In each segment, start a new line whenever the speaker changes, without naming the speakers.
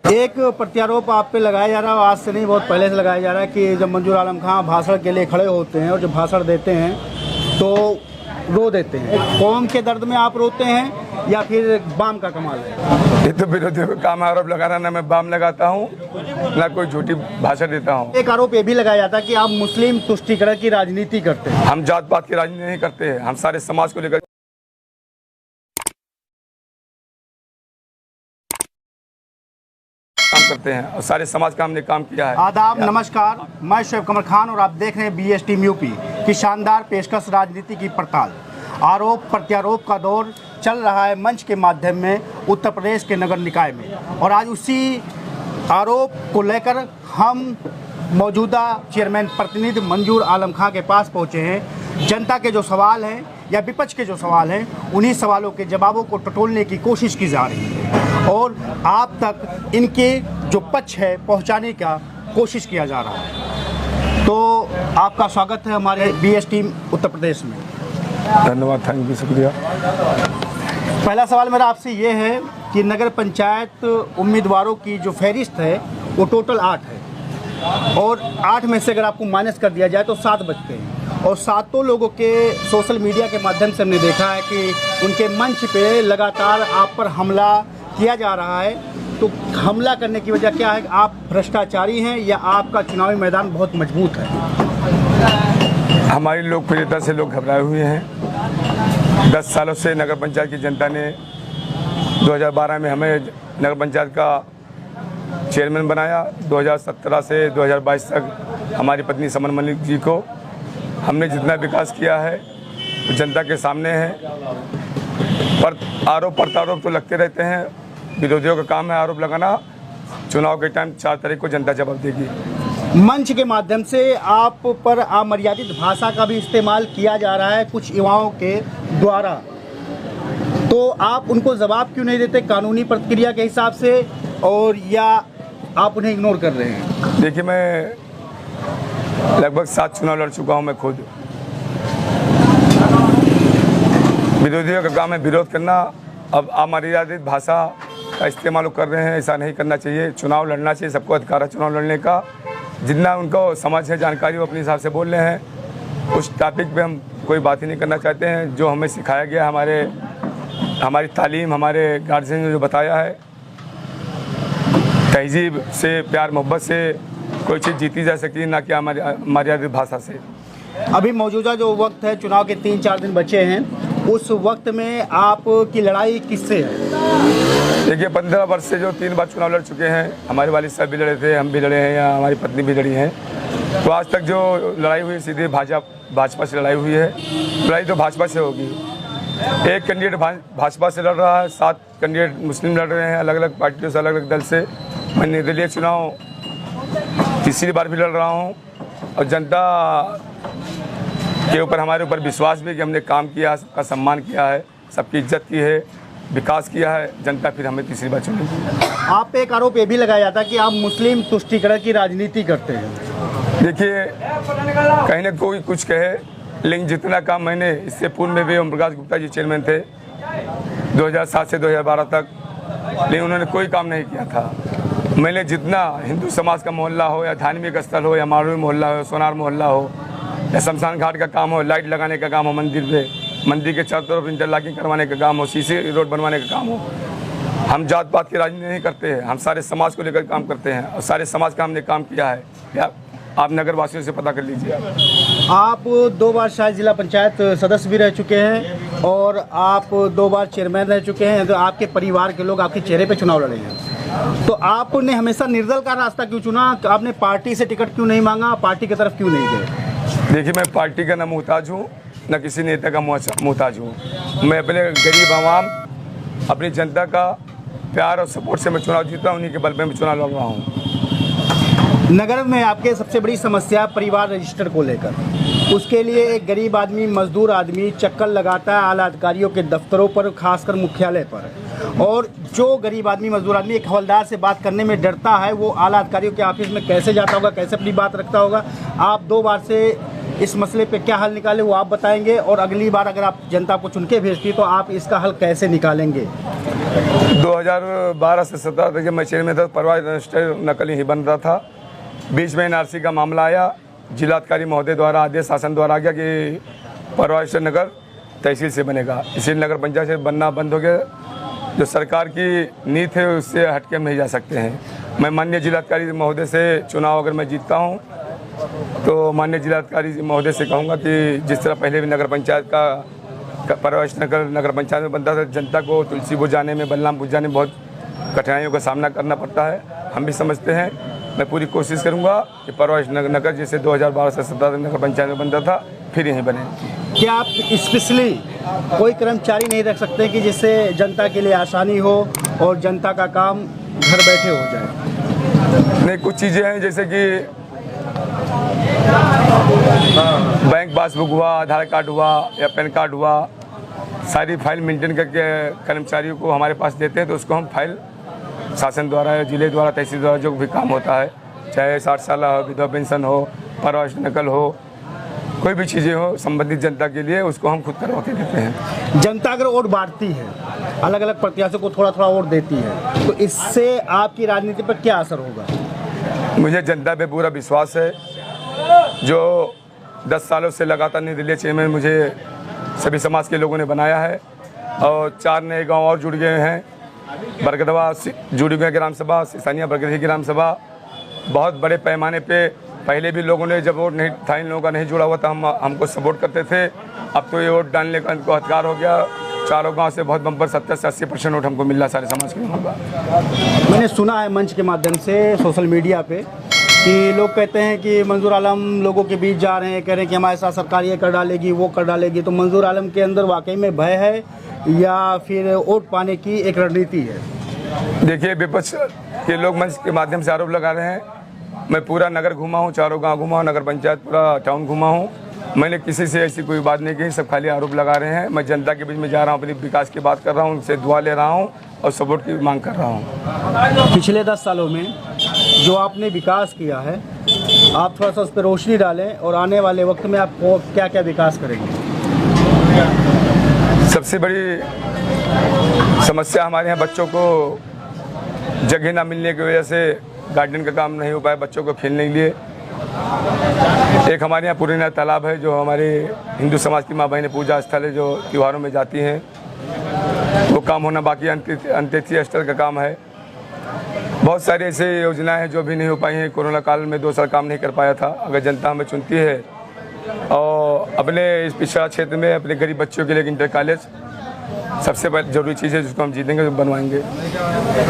एक प्रत्यारोप आप पे लगाया जा रहा है, आज से नहीं बहुत पहले से लगाया जा रहा है कि जब मंजूर आलम खां भाषण के लिए खड़े होते हैं और जब भाषण देते हैं तो रो देते हैं। कौम के दर्द में आप रोते हैं या फिर बाम का कमाल है?
ये तो विरोधियों का काम है आरोप लगाना। ना मैं बाम लगाता हूँ ना कोई झूठी भाषण देता हूँ।
एक आरोप ये भी लगाया जाता है कि आप मुस्लिम तुष्टीकरण की राजनीति करते हैं।
हम जात पात की राजनीति नहीं करते हैं, हम सारे समाज को लेकर काम करते हैं और सारे समाज का हमने काम किया है।
आदाब, नमस्कार, मैं शोएब कमर खान और आप देख रहे हैं BS टीम यूपी की शानदार पेशकश राजनीति की पड़ताल। आरोप प्रत्यारोप का दौर चल रहा है मंच के माध्यम में उत्तर प्रदेश के नगर निकाय में, और आज उसी आरोप को लेकर हम मौजूदा चेयरमैन प्रतिनिधि मंजूर आलम खां के पास पहुंचे हैं। जनता के जो सवाल हैं या विपक्ष के जो सवाल हैं, उन्हीं सवालों के जवाबों को टटोलने की कोशिश की जा रही है और आप तक इनके जो पक्ष है पहुंचाने का कोशिश किया जा रहा है। तो आपका स्वागत है हमारे BS टीम उत्तर प्रदेश में।
धन्यवाद, थैंक यू, शुक्रिया।
पहला सवाल मेरा आपसे ये है कि नगर पंचायत उम्मीदवारों की जो फहरिस्त है वो टोटल 8 है और 8 में से अगर आपको माइनस कर दिया जाए तो 7 बचते हैं, और सातों लोगों के सोशल मीडिया के माध्यम से हमने देखा है कि उनके मंच पे लगातार आप पर हमला किया जा रहा है। तो हमला करने की वजह क्या है? आप भ्रष्टाचारी हैं या आपका चुनावी मैदान बहुत मजबूत है?
हमारी लोकप्रियता से लोग घबराए हुए हैं। 10 सालों से नगर पंचायत की जनता ने 2012 में हमें नगर पंचायत का चेयरमैन बनाया। 2017 से 2022 तक हमारी पत्नी समन मलिक जी को हमने जितना विकास किया है वो जनता के सामने है। पर आरोप प्रत्यारोप तो लगते रहते हैं, विरोधियों का काम है आरोप लगाना। चुनाव के टाइम 4 तारीख को जनता जवाब देगी।
मंच के माध्यम से आप पर अमर्यादित भाषा का भी इस्तेमाल किया जा रहा है कुछ युवाओं के द्वारा, तो आप उनको जवाब क्यों नहीं देते कानूनी प्रक्रिया के हिसाब से, और या आप उन्हें इग्नोर कर रहे हैं?
देखिए, मैं लगभग 7 चुनाव लड़ चुका हूं। मैं खुद, विरोधियों का काम है विरोध करना। अब अमर्यादित भाषा का इस्तेमाल कर रहे हैं, ऐसा नहीं करना चाहिए। चुनाव लड़ना चाहिए, सबको अधिकार है चुनाव लड़ने का। जितना उनको समझ है, जानकारी, वो अपने हिसाब से बोल रहे हैं। उस टॉपिक पे हम कोई बात ही नहीं करना चाहते हैं। जो हमें सिखाया गया, हमारी तालीम, हमारे गार्जियन ने जो बताया है, तहजीब से, प्यार मोहब्बत से कोई चीज़ जीती जा सकती है, ना कि अमर्यादित भाषा से।
अभी मौजूदा जो वक्त है, चुनाव के 3-4 दिन बचे हैं, उस वक्त में आपकी लड़ाई किससे है?
देखिए, 15 वर्ष से जो 3 बार चुनाव लड़ चुके हैं, हमारे वालिद साहब भी लड़े थे, हम भी लड़े हैं, या हमारी पत्नी भी लड़ी हैं। तो आज तक जो लड़ाई हुई सीधे भाजपा से लड़ाई हुई है। लड़ाई तो भाजपा से होगी। एक कैंडिडेट भाजपा से लड़ रहा है, 7 कैंडिडेट मुस्लिम लड़ रहे हैं, अलग अलग पार्टियों से, अलग अलग दल से। मैं निर्दलीय चुनाव तीसरी बार भी लड़ रहा हूँ और जनता के ऊपर, हमारे ऊपर विश्वास भी कि हमने काम किया, सबका सम्मान किया है, सबकी इज्जत की है, विकास किया है। जनता फिर हमें तीसरी बार चुनेगी।
आप पे एक आरोप ये भी लगाया जाता है कि आप मुस्लिम तुष्टीकरण की राजनीति करते हैं।
देखिए, कहीं ना कोई कुछ कहे, लेकिन जितना काम मैंने इससे पूर्व में भी ओम प्रकाश गुप्ता जी चेयरमैन थे 2007 से 2012 तक, लेकिन उन्होंने कोई काम नहीं किया था। मैंने जितना हिंदू समाज का मोहल्ला हो, या धार्मिक स्थल हो, या मारवी मोहल्ला हो, सोनार मोहल्ला हो, या शमशान घाट का काम हो, लाइट लगाने का काम हो, मंदिर के चारों तरफ इंटरलॉकिंग करवाने का काम हो, सीसी रोड बनवाने का काम हो, हम जात पात की राजनीति नहीं करते हैं, हम सारे समाज को लेकर काम करते हैं और सारे समाज का हमने काम किया है। या आप नगर वासियों से पता कर लीजिए।
आप 2 बार शायद जिला पंचायत सदस्य भी रह चुके हैं और आप 2 बार चेयरमैन रह चुके हैं। तो आपके परिवार के लोग आपके चेहरे पे चुनाव लड़े हैं, तो आपने हमेशा निर्दल का रास्ता क्यों चुना? आपने पार्टी से टिकट क्यों नहीं मांगा, पार्टी की तरफ क्यों नहीं गए?
देखिए, मैं पार्टी का न मोहताज हूँ, न किसी नेता का मोहताज हूँ। मैं अपने गरीब आवाम, अपनी जनता का प्यार और सपोर्ट से मैं चुनाव जीता हूँ, उन्हीं के बल पे मैं चुनाव लड़ रहा हूँ।
नगर में आपके सबसे बड़ी समस्या परिवार रजिस्टर को लेकर, उसके लिए एक गरीब आदमी, मजदूर आदमी चक्कर लगाता है आला अधिकारियों के दफ्तरों पर, खासकर मुख्यालय पर, और जो गरीब आदमी, मजदूर आदमी एक हवलदार से बात करने में डरता है, वो आला अधिकारियों के ऑफिस में कैसे जाता होगा, कैसे अपनी बात रखता होगा। आप 2 बार से इस मसले पे क्या हल निकाले वो आप बताएंगे, और अगली बार अगर आप जनता को चुन के भेजती तो आप इसका हल कैसे निकालेंगे?
2012 से 17 तक जब मैं चेयरमैन था, परवाज रजिस्टर नकल ही बन रहा था। बीच में एनआरसी का मामला आया, जिलाधिकारी महोदय द्वारा आदेश शासन द्वारा आ गया कि परवाज नगर तहसील से बनेगा, इसलिए नगर पंचायत से बनना बंद हो गया। जो सरकार की नीति है उससे हटके हम नहीं जा सकते हैं। मैं माननीय जिलाधिकारी महोदय से चुनाव अगर मैं जीतता हूँ तो माननीय जिलाधिकारी महोदय से कहूँगा कि जिस तरह पहले भी नगर पंचायत का परवाज नगर पंचायत में बनता था, जनता को तुलसीपुर जाने में, बलरामपुर जाने में बहुत कठिनाइयों का सामना करना पड़ता है, हम भी समझते हैं। मैं पूरी कोशिश करूंगा कि परवाज नगर जैसे 2012 से 17 तक नगर पंचायत में बनता था फिर यहीं बने।
क्या आप स्पेशली कोई कर्मचारी नहीं रख सकते कि जिससे जनता के लिए आसानी हो और जनता का काम घर बैठे हो जाए?
नहीं, कुछ चीज़ें हैं जैसे कि बैंक पासबुक हुआ, आधार कार्ड हुआ या पैन कार्ड हुआ, सारी फाइल मेंटेन करके कर्मचारियों को हमारे पास देते हैं, तो उसको हम फाइल शासन द्वारा या जिले द्वारा, तहसील द्वारा जो भी काम होता है, चाहे 60 साल हो, विधवा पेंशन हो, परवाज नकल हो, कोई भी चीज़ें हो संबंधित जनता के लिए, उसको हम खुद करवा के देते हैं।
जनता अगर वोट बांटती है, अलग अलग प्रत्याशियों को थोड़ा थोड़ा वोट देती है, तो इससे आपकी राजनीति पर क्या असर होगा?
मुझे जनता पे पूरा विश्वास है। जो 10 सालों से लगातार निर्दलीय चेयरमैन मुझे सभी समाज के लोगों ने बनाया है और 4 नए गांव और जुड़ गए हैं। बरगदवा जुड़ गए ग्राम सभा, सिसानिया बरगदी ग्राम सभा, बहुत बड़े पैमाने पे पहले भी लोगों ने जब वोट नहीं था, इन लोगों का नहीं जुड़ा हुआ था, हमको सपोर्ट करते थे। अब तो ये वोट डालने का इनको अधिकार हो गया। चारों गांव से बहुत बम्पर 70 से 80% वोट हमको मिल रहा सारे समाज के लोगों का।
मैंने सुना है मंच के माध्यम से सोशल मीडिया पे कि लोग कहते हैं कि मंजूर आलम लोगों के बीच जा रहे हैं, कह रहे हैं कि हमारे साथ सरकार ये कर डालेगी, वो कर डालेगी। तो मंजूर आलम के अंदर वाकई में भय है या फिर वोट पाने की एक रणनीति है?
देखिए, विपक्ष के लोग मंच के माध्यम से आरोप लगा रहे हैं। मैं पूरा नगर घूमा हूँ, चारों गांव घूमा हूँ, नगर पंचायत पूरा टाउन घूमा हूँ, मैंने किसी से ऐसी कोई बात नहीं की, सब खाली आरोप लगा रहे हैं। मैं जनता के बीच में जा रहा हूँ, अपनी विकास की बात कर रहा हूँ, उनसे दुआ ले रहा हूँ और सपोर्ट की मांग कर रहा हूँ।
पिछले 10 सालों में जो आपने विकास किया है, आप थोड़ा सा उस पर रोशनी डालें और आने वाले वक्त में आप क्या क्या विकास करेंगे?
सबसे बड़ी समस्या हमारे यहाँ बच्चों को जगह ना मिलने की वजह से गार्डन का काम नहीं हो पाया बच्चों को खेलने के लिए। एक हमारे यहाँ पुराना तालाब है जो हमारे हिंदू समाज की माँ बहनें पूजा स्थल है, जो त्योहारों में जाती हैं, वो काम होना बाकी। अंत्योदय स्थल का काम है। बहुत सारी ऐसे योजनाएं हैं जो भी नहीं हो पाई हैं। कोरोना काल में 2 साल काम नहीं कर पाया था। अगर जनता हमें चुनती है और अपने इस पिछड़ा क्षेत्र में अपने गरीब बच्चों के लिए इंटर कॉलेज सबसे जरूरी चीज़ है, जिसको हम जीतेंगे तो बनवाएंगे।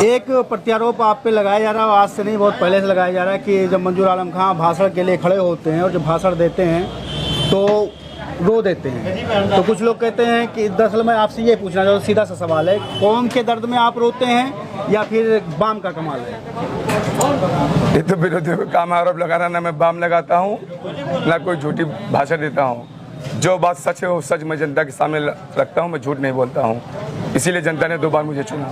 एक प्रत्यारोप आप पे लगाया जा रहा है, आज से नहीं बहुत पहले से लगाया जा रहा है कि जब मंजूर आलम खां भाषण के लिए खड़े होते हैं और जब भाषण देते हैं तो रो देते हैं। तो कुछ लोग कहते हैं कि दरअसल मैं आपसे ये पूछना चाहता हूँ, सीधा सा सवाल है, कौम के दर्द में आप रोते हैं या फिर बाम का कमाल है?
ये तो विरोधियों का काम है आरोप लगाना। ना मैं बाम लगाता हूँ ना कोई झूठी भाषण देता हूँ। जो बात सच है वो सच मैं जनता के सामने रखता हूँ, मैं झूठ नहीं बोलता हूँ। इसीलिए जनता ने 2 बार मुझे चुना।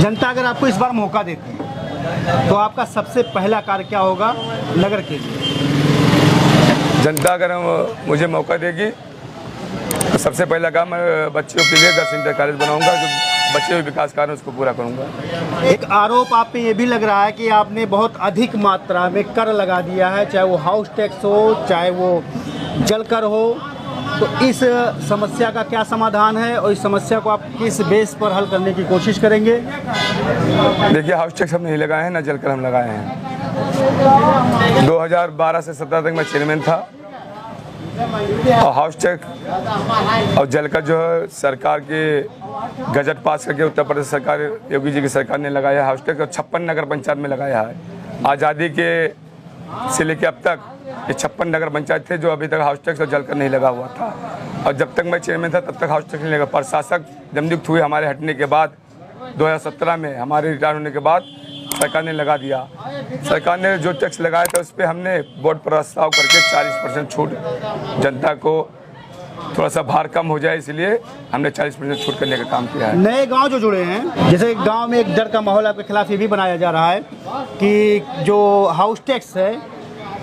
जनता अगर आपको इस बार मौका देती है तो आपका सबसे पहला कार्य क्या होगा नगर के लिए?
जनता अगर मुझे मौका देगी तो सबसे पहला काम मैं बच्चों के लिए गर्ल्स इंटर कॉलेज बनाऊंगा। जो बच्चे हुए विकास कार्य उसको पूरा करूंगा।
एक आरोप आप पे ये भी लग रहा है कि आपने बहुत अधिक मात्रा में कर लगा दिया है, चाहे वो हाउस टैक्स हो, चाहे वो जल कर हो। तो इस समस्या का क्या समाधान है और इस समस्या को आप किस बेस पर हल करने की कोशिश करेंगे?
देखिए, हाउस टैक्स हम नहीं लगाए हैं, ना जल कर हम लगाए हैं। 2012 से 17 तक मैं चेयरमैन था और हाउस टैक्स और जल कर जो है सरकार के गजट पास करके उत्तर प्रदेश सरकार, योगी जी की सरकार ने लगाया हाउस टैक्स और 56 नगर पंचायत में लगाया है। आज़ादी के से लेकर अब तक ये 56 नगर पंचायत थे जो अभी तक हाउस टैक्स और जल कर नहीं लगा हुआ था। और जब तक मैं चेयरमैन था तब तक हाउस टैक्स नहीं लगा। प्रशासक जब नियुक्त हुए हमारे हटने के बाद 2017 में हमारे रिटायर होने के बाद सरकार ने लगा दिया। सरकार ने जो टैक्स लगाया था उस पर हमने बोर्ड प्रस्ताव करके 40% छूट, जनता को थोड़ा सा भार कम हो जाए इसलिए हमने 40% छूट करने का काम किया है।
नए गांव जो जुड़े हैं, जैसे गांव में एक डर का माहौल आपके खिलाफ ये भी बनाया जा रहा है कि जो हाउस टैक्स है,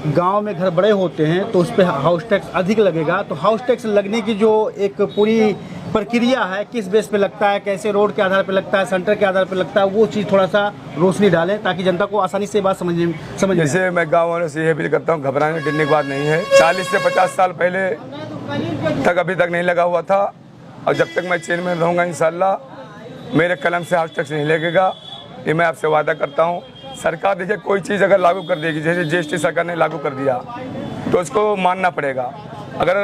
गांव में घर बड़े होते हैं तो उस पर हाउस टैक्स अधिक लगेगा। तो हाउस टैक्स लगने की जो एक पूरी प्रक्रिया है, किस बेस पे लगता है, कैसे रोड के आधार पे लगता है, सेंटर के आधार पे लगता है, वो चीज़ थोड़ा सा रोशनी डालें ताकि जनता को आसानी से बात समझ
जैसे मैं गाँव वालों से ये अपील करता हूँ, घबराने डरने की बात नहीं है। 40 से 50 साल पहले तक अभी तक नहीं लगा हुआ था, और जब तक मैं चेयरमैन रहूँगा इंशाल्लाह मेरे कलम से आज तक नहीं लगेगा, ये मैं आपसे वादा करता हूँ। सरकार देखिए कोई चीज़ अगर लागू कर देगी, जैसे GST सरकार ने लागू कर दिया तो उसको मानना पड़ेगा। अगर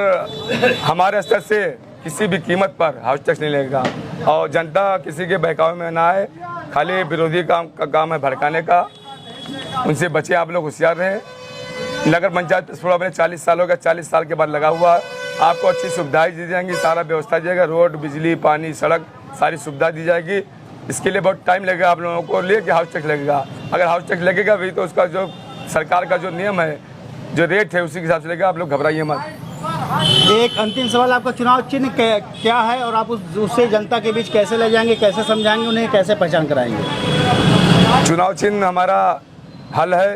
हमारे स्तर से किसी भी कीमत पर हाउस टैक्स नहीं लगेगा और जनता किसी के बहकावे में ना आए, खाली विरोधी काम है भड़काने का, उनसे बचे आप लोग होशियार रहें। नगर पंचायत अपने 40 साल हो गया, 40 साल के बाद लगा हुआ है, आपको अच्छी सुविधाएं दी जाएंगी, सारा व्यवस्था दी जाएगा, रोड, बिजली, पानी, सड़क, सारी सुविधा दी जाएगी। इसके लिए बहुत टाइम लगेगा आप लोगों को लिए कि हाउस टैक्स लगेगा। अगर हाउस टैक्स लगेगा भी तो उसका जो सरकार का जो नियम है, जो रेट है, उसी के हिसाब से लगेगा, आप लोग घबराइए मत।
एक अंतिम सवाल, आपका चुनाव चिन्ह क्या है और आप उससे जनता के बीच कैसे ले जाएंगे, कैसे समझाएंगे, उन्हें कैसे पहचान कराएंगे?
चुनाव चिन्ह हमारा हल है,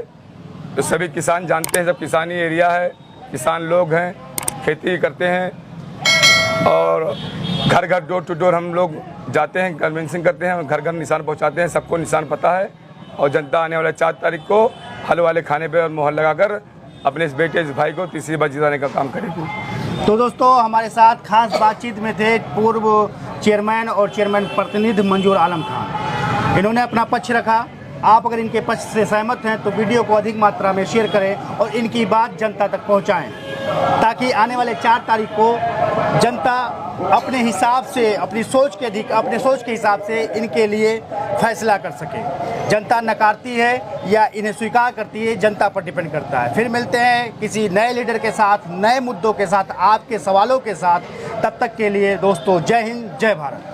तो सभी किसान जानते हैं, सब किसानी एरिया है, किसान लोग हैं, खेती करते हैं और घर घर डोर टू डोर हम लोग जाते हैं, कन्वेंसिंग करते हैं, घर घर निशान पहुंचाते हैं, सबको निशान पता है। और जनता आने वाले 4 तारीख को हल वाले खाने पे और मोहर लगाकर अपने इस बेटे, इस भाई को तीसरी बार जिताने का काम करेगी।
तो दोस्तों, हमारे साथ खास बातचीत में थे पूर्व चेयरमैन और चेयरमैन प्रतिनिधि मंजूर आलम खान। इन्होंने अपना पक्ष रखा। आप अगर इनके पक्ष से सहमत हैं तो वीडियो को अधिक मात्रा में शेयर करें और इनकी बात जनता तक पहुंचाएं, ताकि आने वाले 4 तारीख को जनता अपने हिसाब से, अपने सोच के हिसाब से इनके लिए फैसला कर सके। जनता नकारती है या इन्हें स्वीकार करती है, जनता पर डिपेंड करता है। फिर मिलते हैं किसी नए लीडर के साथ, नए मुद्दों के साथ, आपके सवालों के साथ। तब तक के लिए दोस्तों, जय हिंद, जय भारत।